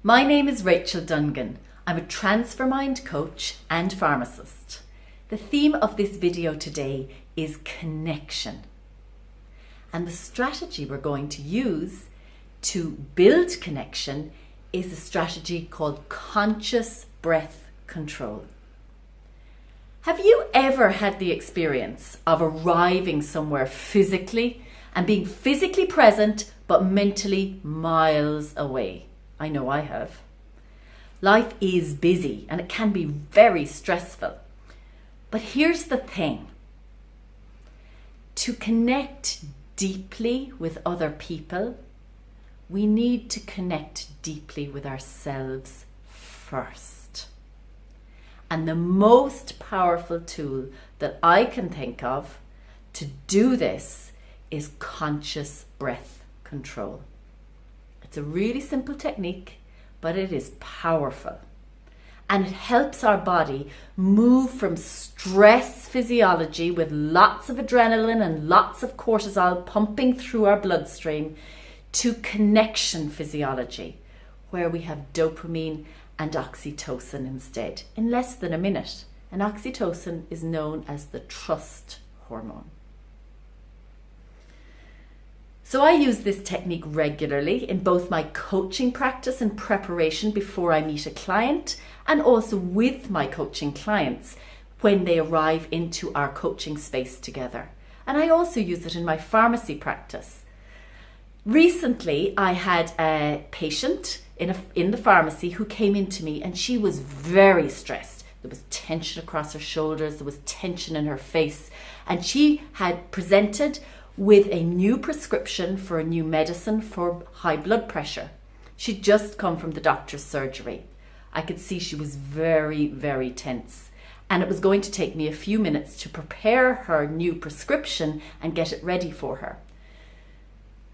My name is Rachel Dungan. I'm a TransferMind coach and pharmacist. The theme of this video today is connection. And the strategy we're going to use to build connection is a strategy called conscious breath control. Have you ever had the experience of arriving somewhere physically and being physically present but mentally miles away? I know I have. Life is busy and it can be very stressful. But here's the thing. To connect deeply with other people, we need to connect deeply with ourselves first. And the most powerful tool that I can think of to do this is conscious breath control. It's a really simple technique, but it is powerful. And it helps our body move from stress physiology with lots of adrenaline and lots of cortisol pumping through our bloodstream to connection physiology, where we have dopamine and oxytocin instead, in less than a minute. And oxytocin is known as the trust hormone. So I use this technique regularly in both my coaching practice and preparation before I meet a client, and also with my coaching clients when they arrive into our coaching space together. And I also use it in my pharmacy practice. Recently, I had a patient in the pharmacy who came into me and she was very stressed. There was tension across her shoulders, there was tension in her face, and she had presented with a new prescription for a new medicine for high blood pressure. She'd just come from the doctor's surgery. I could see she was very, very tense, and it was going to take me a few minutes to prepare her new prescription and get it ready for her.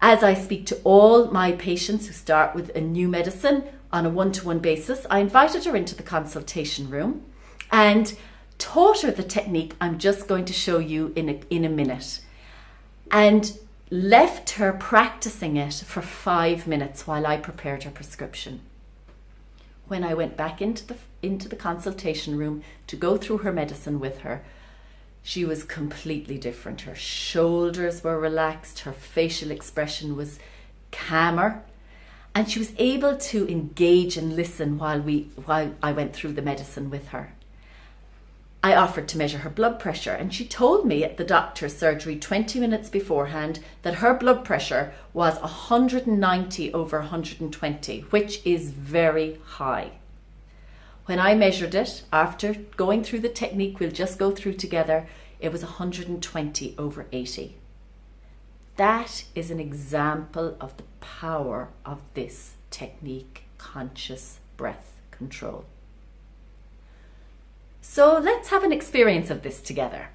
As I speak to all my patients who start with a new medicine on a one-to-one basis, I invited her into the consultation room and taught her the technique I'm just going to show you in a minute, and left her practicing it for 5 minutes while I prepared her prescription. When I went back into the consultation room to go through her medicine with her, she was completely different. Her shoulders were relaxed, her facial expression was calmer, and she was able to engage and listen while I went through the medicine with her. I offered to measure her blood pressure, and she told me at the doctor's surgery 20 minutes beforehand that her blood pressure was 190 over 120, which is very high. When I measured it, after going through the technique we'll just go through together, it was 120 over 80. That is an example of the power of this technique, conscious breath control. So let's have an experience of this together.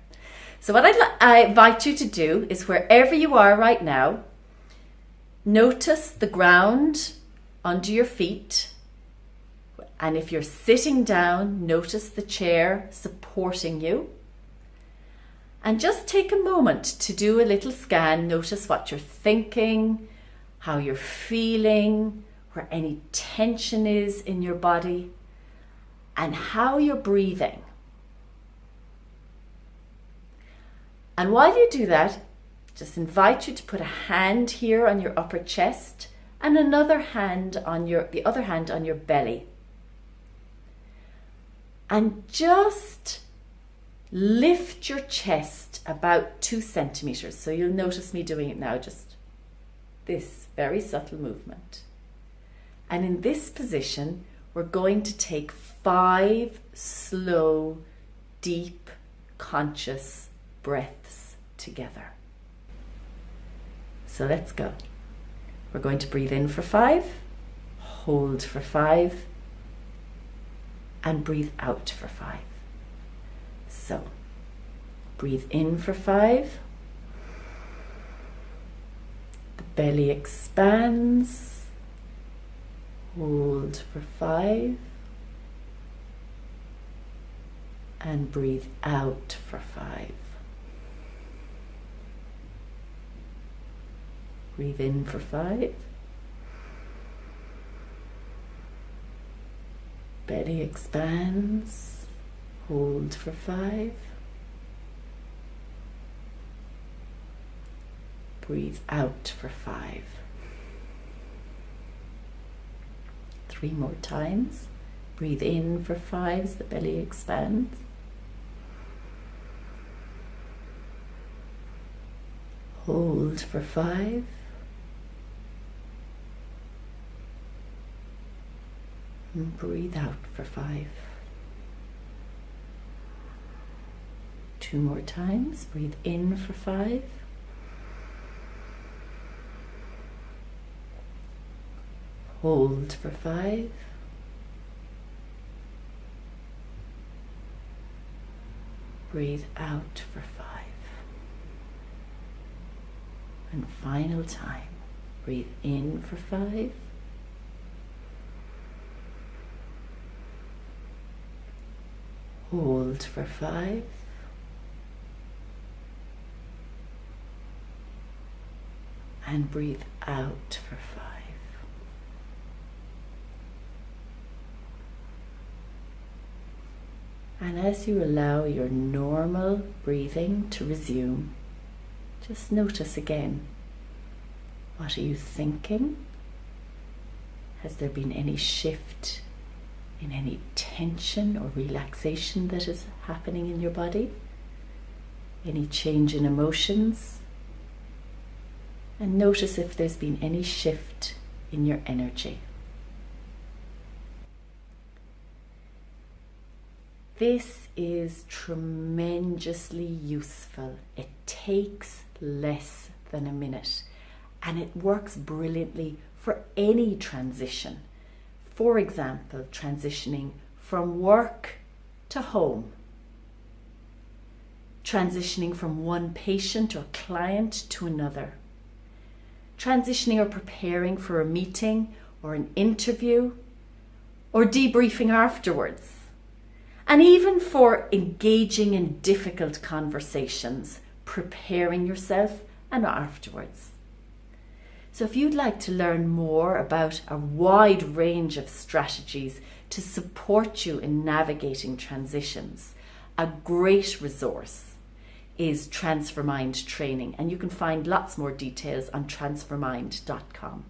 So what I invite you to do is, wherever you are right now, notice the ground under your feet. And if you're sitting down, notice the chair supporting you. And just take a moment to do a little scan. Notice what you're thinking, how you're feeling, where any tension is in your body, and how you're breathing. And while you do that, just invite you to put a hand here on your upper chest and another hand on the other hand on your belly. And just lift your chest about 2 centimeters. So you'll notice me doing it now, just this very subtle movement. And in this position, we're going to take 5 slow, deep, conscious breaths together. So let's go. We're going to breathe in for 5, hold for 5, and breathe out for 5. So breathe in for 5. The belly expands. Hold for 5. And breathe out for 5. Breathe in for 5. Belly expands. Hold for 5. Breathe out for 5. 3 more times. Breathe in for 5 as the belly expands. Hold for 5. And breathe out for 5. 2 more times. Breathe in for 5. Hold for 5. Breathe out for 5. And final time. Breathe in for 5. Hold for 5. And breathe out for 5. And as you allow your normal breathing to resume, just notice again, what are you thinking? Has there been any shift in any tension or relaxation that is happening in your body? Any change in emotions? And notice if there's been any shift in your energy. This is tremendously useful. It takes less than a minute and it works brilliantly for any transition. For example, transitioning from work to home, transitioning from one patient or client to another, transitioning or preparing for a meeting or an interview, or debriefing afterwards. And even for engaging in difficult conversations, preparing yourself and afterwards. So if you'd like to learn more about a wide range of strategies to support you in navigating transitions, a great resource is Transformind Training, and you can find lots more details on transformind.com.